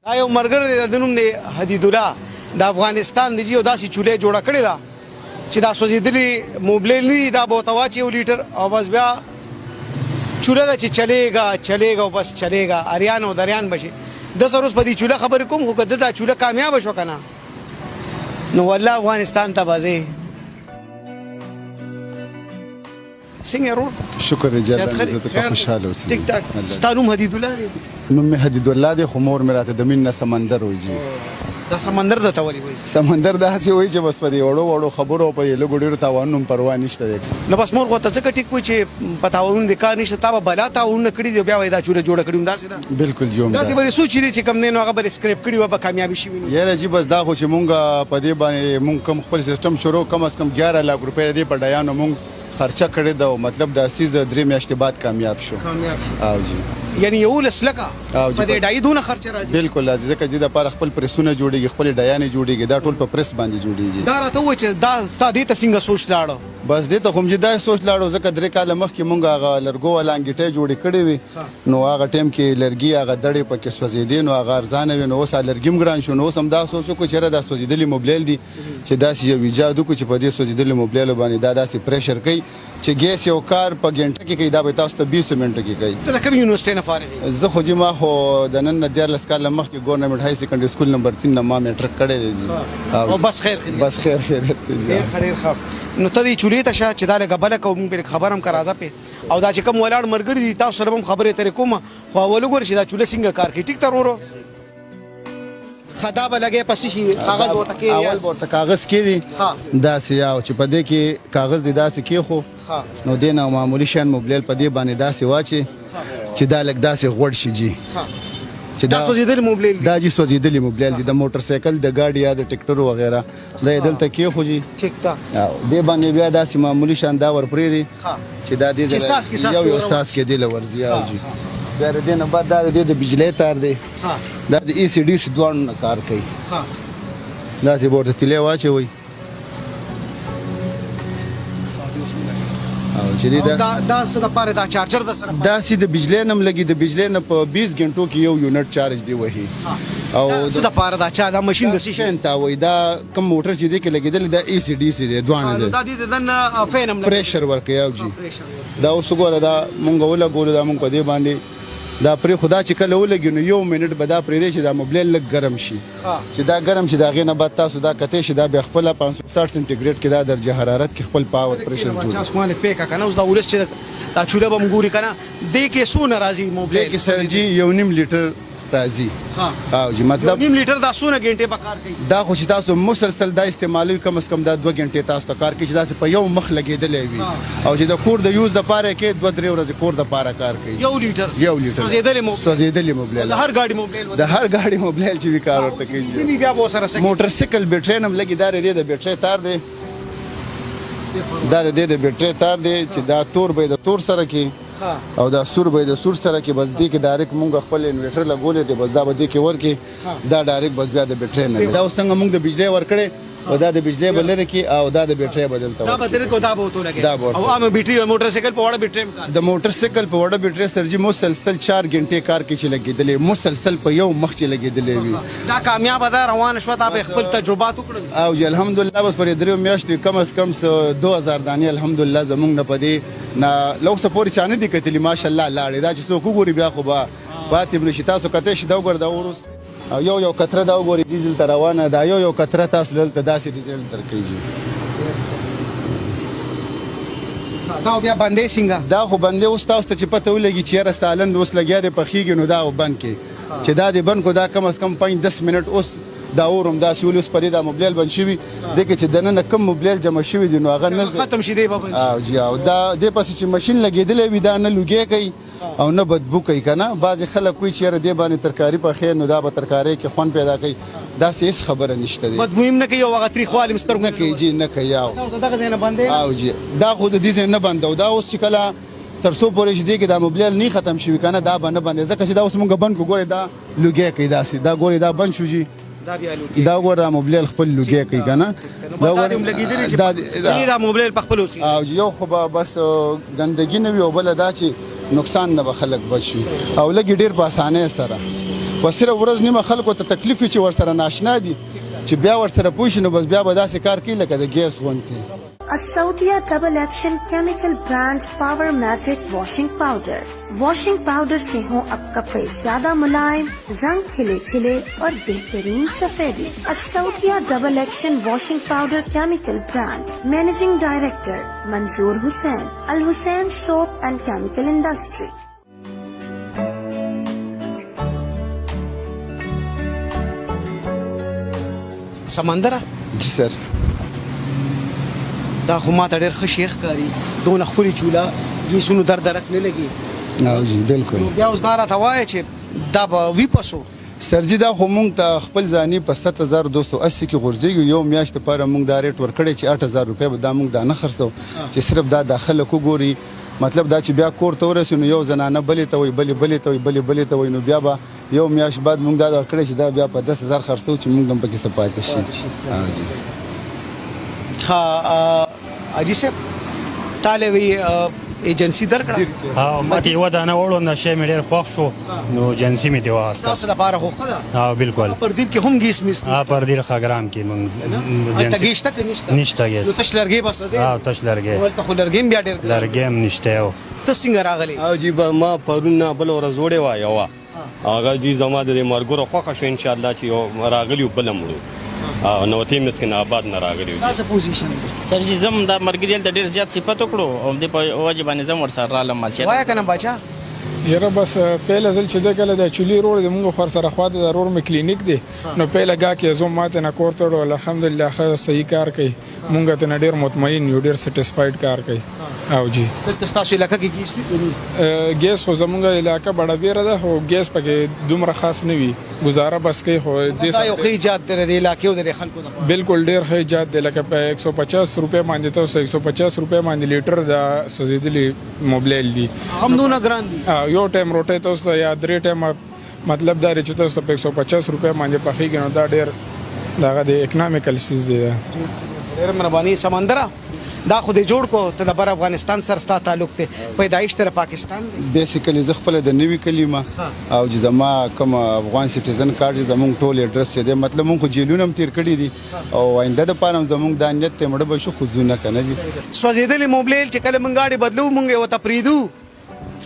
دا یو مرګر دی د نوم دی حدید الله د افغانستان دی او داسې چولې جوړه کړې ده چې دا سوځېدلي موبلیل نه دي دا به ورته واچي 1 لیټر او بس بیا چوله ده چې چلیږه او بس چلیږه اریان او دریان بشي د سر اوس په دې چوله خبرې کوم خو که دا چوله کامیابه شو که نه نو والله افغانستان ته به ځې څنګه ورور شکر رجال الله زه ته خوشاله اوسم ټیک ټاک ستا نوم حدید الله دی نوم مې حدید الله دی خو مور مې راته د مین نه سمندر وایي جی دا سمندر درته ولې وایي سمندر داسې وایي چې بس په دې وړو خبرو په دې لږو ډېرو تاوانونو هم پروا نشته دی نو بس مور خو ته ځکه ټیک وایي چې په تاوانونو د کار نشته تا به بلا تاوانونه کړي دي بیا وایي دا چوله جوړه کړې داسې ده بالکل جو داسې به یې سوچ دی چې کم دی نو هغه به یې سکریپ کړي وه به کامیابي شوي وي یاره جی بس دا خو چې مونږ په دې باندې مونږ کم خپل سیسټم شروع کم از کم 11 लाख روپۍ دې په ډیانو مونږ خرچه کړې ده مطلب د اسیز د 3 میاشتې بعد کامیاب شو او جی یعنی 11 لکه په دې ډای دونه خرچه راځي بالکل راځي ځکه چې د لپاره خپل پرسونه جوړیږي خپل ډیانې جوړیږي دا ټول په پرس باندې جوړیږي دا راته و چې دا ستا دې ته څنګه سوچ لاړو بس دې ته خو مې دا سوچ لاړو ځکه 3 کاله مخکې مونږ هغه لرګو والا انګیټۍ جوړې کړې وي نو هغه ټایم کې لرګي هغه دړې پکې سوځېدې نو هغه ارزانه وي نو اوس لرګي هم ګران شو نو اوس هم دا سوچ وکړو چې دا سوځېدلي موبلیل دي چې داسې یو ایجاد وکړو چې په دې سوځېدلي موبلیلو باندې دا داسې پریشر کوي چې ګیس یو کار په غنټه کې کوي دا به تاسو ته 20 منټه کې کوي ته کوم یونیورسيټي نه فارغ زه خو چې ما خو د نن 14 کال مخکې ګورنمنت های سیکنډري سکول نمبر 3 نه ما میټرک کړی دی او بس خیر خیریت ډېر ښه نو ته دې چولې ته شه چې دا لږه بله کوم پرې خبر هم که راځه پې او دا چې کوم ولاړ ملګري دي تاسو سره هم خبرې ترې کومه خو اول وګوره چې دا چوله څنګه کار کوي ټیک ته ورورو خدا به لګې پسې شي کاغذ ورته کې اول ورته کاغذ کې دي داسې او چې په دې کې کاغذ دي داسې کې خو نو دې نه معمولی شان موبلیل په دې باندې داسې واچي چې دا لږ داسې غوړ شي جی چې دا سوځېدلي موبلیل دا جی سوځېدلي موبلیل دي د موټر سایکل د ګاډي یا د ټیکټرو وغیره دا یې دلته کې خو جی ټیک تا دې باندې بیا داسې معمولی شان دا ورپرې دي چې دا دې یو ساس کې دی لورځي او جی بیا دې نه بعد دا د بجلی تار دی دا د ای سی ډي سي دوه نه کار کوي دا چې ورته تیلې واچوي او چې دا څه دپاره دا چارجر د سره دا چې د بجلی نه هم لګي د بجلی نه په 20 غنټو کې یو یونټ چارج دی وهي او څه دپاره دا چا دا ماشین د څه شي ته وایي دا کوم موټر چې دی کې لګېدلی دا ای سی ډي سي دی دوانه دی دا د دننه فین هم پریشر ورکوي او جی دا اوس وګوره دا مونږ ولګولو دا مونږ په دې باندې دا پرې خدا چې کله ولګي نو یو منټ به دا پرېږدي چې دا موبلیل لږ ګرم شي چې دا ګرم شي د هغې نه بعد تاسو دا کتی شي دا بیا خپله 560 سنټیګریډ کې دا درجه حرارت کې خپل پاور پریشر جوړوي اسمانه پیکه که نه اوس دا ولس چې دا چوله به م ګوري که نه دې کې څونه راځي موبلیل دې کې سر جي 1.5 لیټر راځي او جی مطلب 1.5 لیټر دا څونه غنټې په کار کوي دا خو چې تاسو مسلسل دا استعمالوي کم از کم دا 2 غنټې تاسو ته کار کوي چې داسې په یو مخ لګېدلی وي او چې د کور د یوز دپاره کې 2-3 ورځې کور دپاره کار کوي 1 لیټر سوځېدلي موبلیل د هر ګاډي موبلیل د هر ګاډي موبلیل چې وي کار ورته کوي بیا به ورسره موټر سایکل بیټرۍ هم لګي دا د بیټرۍ تار دی دا د بیټرۍ تار دی چې دا تور به د تور سره کې او دا سور به د سور سره کې بس دې کې ډایرکټ مونږ خپل انورټر لګولې دی بس دا به دې کې ورکې دا ډایرکټ بس بیا د بیټرۍ نه دا اوس څنګه مونږ د بجلی ورکړې او دا د بجلی به لرې کې او دا د بیټرۍ به دلته دا به درې کو دا به ورته لګي او عامه بیټرۍ موټر سایکل په وړه بیټرۍ د موټر سایکل په وړه بیټرۍ سر جي مسلسل 4 غنټې کار کې چې لګېدلې مسلسل په یو مخ چې لګېدلې وي دا کامیاب ده روان شو تا به خپل تجربات وکړل او جی الحمدلله بس پر 3 میاشتې کم از کم 2000 دانې الحمدلله زمونږ نه پدې نه لو سپوري چانه دي کتلی ماشاءالله لاړې دا چې څوک وګوري بیا خو به پاتې بلشي تاسو کته شي دا وګور دا ورس یو کتره دا وګوري ډیزل ته روانه دا یو کتره تاسو دلته داسې ریزلټ درکوي دا بیا باندې څنګه دا خو باندې اوس تاسو ته چې پته ولګي چې یاره سالن اوس لګیا دی پخېږي نو دا بند کې چې دا دې بند کو دا کم از کم 5-10 منټ اوس دا اورم دا شول اوس پرې دا موبلیل بند شوي دغه چې دننه کم موبلیل جمع شوي دي نو هغه نه ختم شي دی بابا او جی او دا دې پسې چې ماشین لګېدلې وي دا نه لوګي کوي او نه بدبو کوي کنه بعض خلک کوئی چې دې باندې ترکاری په خیر نو دا به ترکاری کې خوان پیدا کوي دا هیڅ خبره نشته دی بدبو هم نه کوي او هغه تریخوالي مستر نه کوي جی نه کوي او دغه ځای نه باندې او جی دا خو د دې ځای نه باندې او دا اوس چې کله تر څو پورې چې دی کې دا موبلیل نه ختم شي کنه دا باندې باندې ځکه چې دا اوس مونږ بند کو ګوري دا لوګي کوي دا ګوري دا بند شو جی دا بیا لوګي دا ګور موبلیل خپل لوګي کوي کنه دا ګورم لګیدلی چې دا موبلیل په خپل اوسي او یو خو بس ګندګي نه وي او بل دا چې نقصان نه به خلک بچي او لګي ډیر په اسانه سره وسره ورځ نیمه خلکو ته تکلیف چې ورسره ناشنا دي چې بیا ورسره پوه شي نو بس بیا به داسې کار کوي لکه د ګیس غوندې. Asaudia Double Action Chemical Brand Power Magic Washing Powder. Washing powder से हो अब कपड़े ज्यादा मुलायम, रंग खिले खिले और बेहतरीन सफेदी. असौदिया double action washing powder chemical brand. Managing director Manzoor Hussain, Al Hussain soap and chemical industry. समंदर जी सर. دا خو ما ته ډېر ښه شیخ ښکاري، دونه ښکلې چوله ګیسونو درک نه لګي. جی بالکل. نو بیا اوس دا راته وایه چې دا به وي پسو. سر جی دا خو مونږ ته خپل ځاني په 7280 کې غورځېږو. یو میاشت لپاره مونږ دا ریټ ورکړی چې 8000 روپۍ به دا مونږ دا نه خرڅو چې صرف دا داخله کو ګوري. مطلب دا چې بیا کور ته ورسې نو یو زنانه بلې ته وایي بلې ته وایي بلې ته وایي نو بیا به یو میاشت بعد مونږ دا کړی چې دا بیا په 10000 خرڅو چې مونږ هم پکې څه پاتې شي. حاجي صاحب تاله وی ایجنسی درکړه؟ ها ماته یو دانه وړو نشه مې ډېر خوښ شو نو ایجنسی مې دی واسطه. تاسو لپاره خو ښه ده. ها بالکل. پر دې کې هم ګیس میس ها پر دې خاګرام کې مونږ ایجنسی تګیشته کې نشته ګیس. نو تش لرګي بس ازه. ها تش لرګي. ولته خو لرګي بیا ډېر لرګي هم نشته یو. ته څنګه راغلی؟ او جی ما پرون نه بل ورځ وړې وای یو هغه دې زما د مرګرو خوښه شو ان شاء الله چې یو راغلی بل مړو نو ته مسکن آباد نه راغلی. تاسو پوزیشن سر جی زم دا مرګریل د ډیر زیات صفات وکړو او د په واجب باندې زم ور سره رالم مال چې وای کنه بچا یره بس پهله ځل چې د کله د چولی روډ د موږ خور سره خواته د روډ می کلینیک دی نو پهله گا کې زوم ماته نه کوړته الحمدلله خیر صحیح کار کوي مونږ ته ډیر مطمئن یو ډیر سټیسفاید کار کوي. او جی تاسو علاقه کې ګیس وی ګیس خو زمونږ علاقه بڑا بیره ده او ګیس پکې دومره خاص نه وي گزاره بس کوي خو د یو خې ایجاد د علاقې او د خلکو د بالکل ډیر ښه ایجاد دی لکه په 150 روپے باندې ته 150 روپے باندې لیټر دا سوزیدلی موبایل دی هم دونه ګران دي. یو ټایم روټه تاسو یا درې ټایم مطلب دا چې تاسو په 150 روپے باندې پخېږي نو دا ډیر داغه د اکونومیکل سیز دی. ډیر مهرباني. سمندره دا خو دې جوړ کو ته د بر افغانستان سره ستا تعلق ته پیدایش تر پاکستان دی. بیسیکلی زه خپل د نوی کلمه او چې زما کوم افغان سټیزن کارت زمونږ ټول اډرس دی مطلب مونږ جیلونه هم تیر کړی دي او آینده د پاره زمونږ د نیت ته مړ به شو خزونه کنه جی. سوځیدلې موبایل چې کله مونږ غاډي بدلو مونږ وته پریدو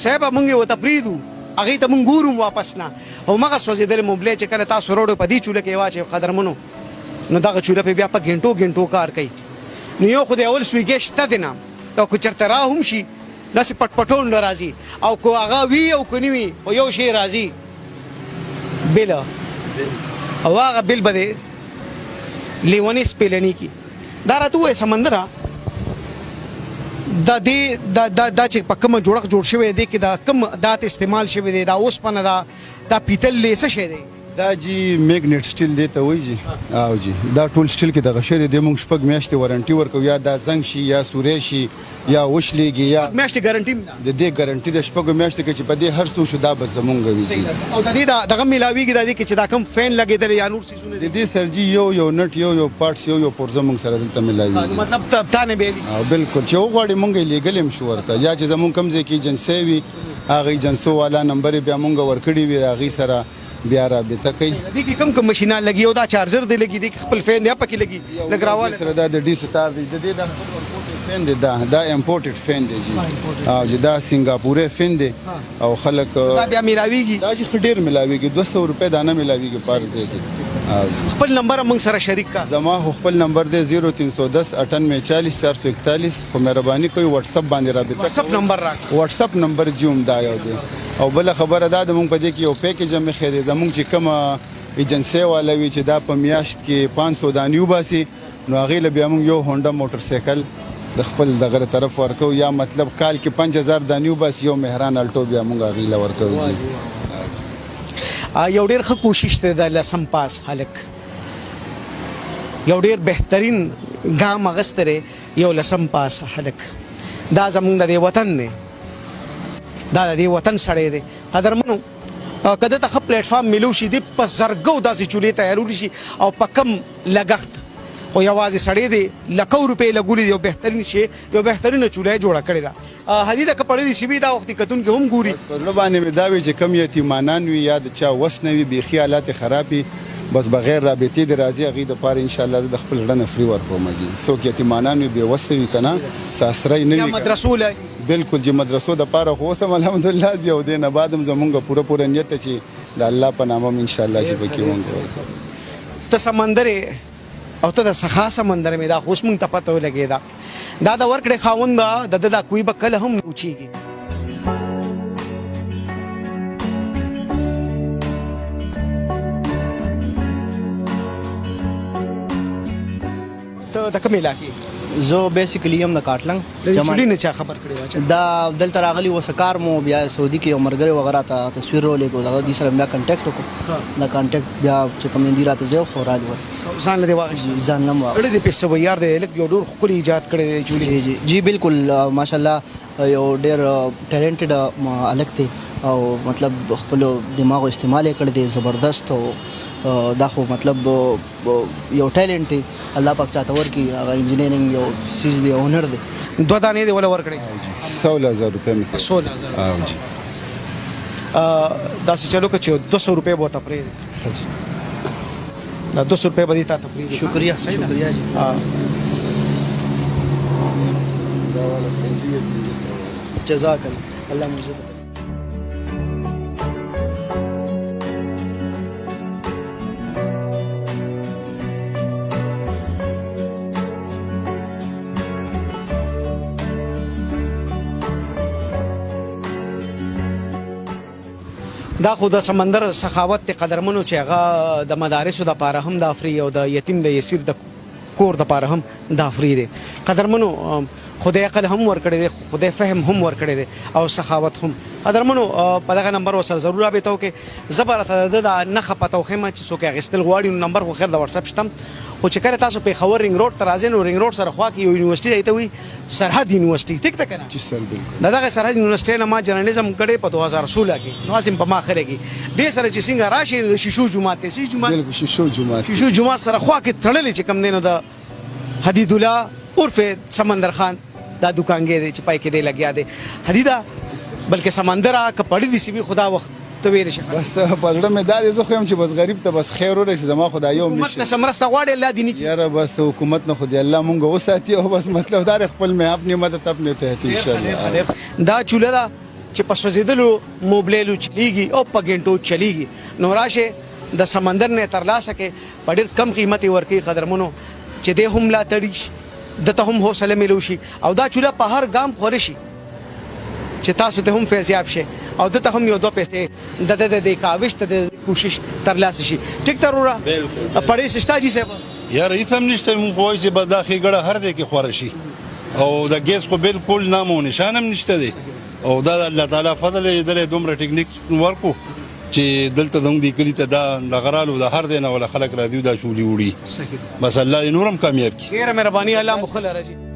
صاحب مونږ وته پریدو هغه ته مونږ ګورو واپس نه او مګه سوځیدلې موبایل چې کله تاسو روډ په دې چوله کې واچي قدرمنو نو دا چوله په بیا په غنټو کار کوي. نو یو خو د اول سویګې شته دی نه او که چېرته را هم شي داسې پټپټون راځي او که هغه وي او که نه وي خو یو شی راځي بل او هغه بل به د لیونی سپېلني کي. دا راته ووایه سمندره دا چې په کومه جوړښت جوړ شوی دی کې دا کوم دات استعمال شوی دی دا اوسپنه دا پیتل څه شی دی؟ دا جی میګنیټ سټیل دی ته وایي جی. او جی دا ټول سټیل کې دغه شی دی موږ شپږ میاشتې وارنټي ورکو یا دا زنګ شي یا سورې شي یا وشلېږي یا میاشتې ګارنټي د دې ګارنټي د شپږ میاشتې کې چې په دې هر څه شو دا به زمونږ وي. او د دې دغه ملاویږي د دې کې چې دا کوم فین لګېدلی یا نور څیزونه د دې سرجي یو نټ یو پارټس یو پرزه موږ سره دلته ملاوي مطلب تا نه بیلي. او بالکل چې وغواړي مونږ یې لیګل هم شو ورته یا چې زمونږ کم ځای کې ایجنسۍ وي هغه ایجنسو والا نمبر بیا مونږ ورکړي وي هغې سره بیا رابطه کوي. دې کې کوم ماشینان لګي او دا چارجر دی لګي دې خپل فین دی پکې لګي لګراواله سره دا د ډي ستار دی د دې د فین دی دا امپورټډ فین دی جی. او چې دا سنگاپوري فین دی او خلک دا بیا ملاویږي دا چې ډیر ملاویږي 200 روپے دانه ملاویږي پر ځای کې. خپل نمبر موږ سره شریک کا. زما خپل نمبر دی 0310 9840 441 خو مهرباني کوي واتس اپ باندې رابطه واتس نمبر راک واتس اپ نمبر جوم دا یو دی. او بل خبره دا د مونږ په دې کې یو پیکیج هم خېری زمونږ چې کوم ایجنسی والا وی چې دا په میاشت کې 500 دانیو باسي نو هغه له بیا مونږ یو هونډا موټر سایکل د خپل دغه طرف ورکو یا مطلب کال کې 5000 دانیو باسي یو مهران الټو بیا مونږ هغه له ورکو. یو ډیر ښه کوشش دی د لسم پاس هلک یو ډیر بهترین ګام اغستره یو لسم پاس هلک دا زمونږ د وطن نه دا د وطن سړی دی قدرمنو کده ته پلیټ فارم ملو شي د په زرګو داسې چولې تیارول شي او په کم لګښت خو یوازې سړی دی لکو روپۍ لګولي یو بهترین شی یو بهترینه چوله جوړه کړې ده حدیده که پړې دي سی بي دا وختي کتونکي هم ګوري په زړه باندې مې دا وي چې کم یتیمانان وي یا د چا وس نه وي بیخي حالات خراب وي بس بغیر رابطې د راځي هغې دپاره انشاءالله زه د خپل زړه نه فري ورکوم جي څوک یتیمانان وي بې وسه وي که نه ساسری نه یا وي مدرسو له بالکل چې مدرسو دپاره خو اوس هم الحمدلله چې او دې نه بعد هم زمونږ پوره نیت ده چې د الله په نامه هم انشاءالله چې پکې ونکړو ته سمندر او ته د سخا سمندر مې دا خو اوس مونږ ته پته ولګېده دا د ورکړې خاوند به د ده دا کوی به کله هم اوچېږي ته د کومې علاقې زه بیسیکلی یم د کاټلنګ د چولي نه چا خبر کړی و چې دا دلته راغلی و سکار مو بیا سعودي کې یو ملګری وغیره ته تصویر ولېږو دغه دې سره بیا کنټیکټ وکړو دا کنټیکټ بیا چې کوم دی راته زه خو رالي وته ځان له دې واغې ځان لم اړه دې پیسې و یار دې لک یو ډور خپل ایجاد کړی دی چولي جی بالکل ماشاءالله یو ډېر ټیلنټډ الګ دی او مطلب خپل دماغ استعمال کړی دی زبردست او دا خو مطلب یو ټیلنټ دی الله پاک چاته ورکړي هغه انجینرینګ یو سیز دی هنر دی 2 دانې دې ولا ورکړی 100,000 روپۍ مې 100,000 او جی داسې چلو که چې 200 روپۍ به ورته پرېږدي دا 200 روپۍ به دې تا ته پرېږدي شکریہ شکریہ جی جزاک الله مزید دا خو د سمندر سخاوت ته قدرمنو چې هغه د مدارسو د پاره هم د افری او د یتیم د یسیر د کور د پاره هم د افری دی قدرمنو خدای عقل هم ور کړی دی خدای فهم هم ور کړی دی او سخاوت هم قدرمنو په دغه نمبر وسره ضرور رابطه وکړئ زبر ته د نه خپته خمه چې څوک غستل غواړي نمبر خو خیر د واتس اپ شتم خو چې کله تاسو په خبر رنګ روډ تر ازین او رنګ روډ سره خوا کې یو یونیورسيټي دی ته وي سرحد یونیورسيټي ټیک ته کنه جی سر بالکل دغه سرحد یونیورسيټي نه ما جرنالیزم کړي په 2016 کې نو اسیم په ما خره کې دې سره چې څنګه راشي د شیشو جمعه ته شیشو جمعه بالکل شیشو جمعه سره خوا کې تړلې چې کم دینو د حدید الله عرف سمندر خان دا دکانګې دی چې پای کې دی لګیا دی حدیدا بلکې سمندر ک پړې دي سی بي خدا وخت ته ویل شي بس په زړه مې دا دي زه خو هم چې بس غریب ته بس خیر ورسي زما خدای یو حکومت نه سمرسته غواړي الله دیني یاره بس حکومت نه خدای الله مونږ وساتي او بس مطلب دا خپل مې خپل مدد خپل ته ان شاء الله دا چوله دا چې په سوزیدلو موبلیلو چلیږي او په ګنټو چلیږي نو راشه د سمندر نه ترلاسه کې په ډېر کم قیمتي ورکی قدرمنو چې د هم لا تړي د ته هم حوصله ملو شي او دا چوله په هر ګام خوري شي چې تاسو ته هم فیضیاب شي او دته هم یو 2 پیسې د کاوش ته کوشش ترلاسه شي ټیک ترورا پړې سشتا جی صاحب یار هیڅ هم نشته مونږ وایي چې به دا ښېګړه هر دی کې خوره شي او د ګیس خو بالکل نام او نشان هم نشته دی او دا د الله تعالی فضل دی دلې دومره ټیکنیک ورکو چې دلته زموږ دې کلي ته دا د غرالو د هر دی نه ولا خلک راځي دا شولي وړي بس الله دې نور هم کامیاب کړي ډېره مهرباني الله مخله راځي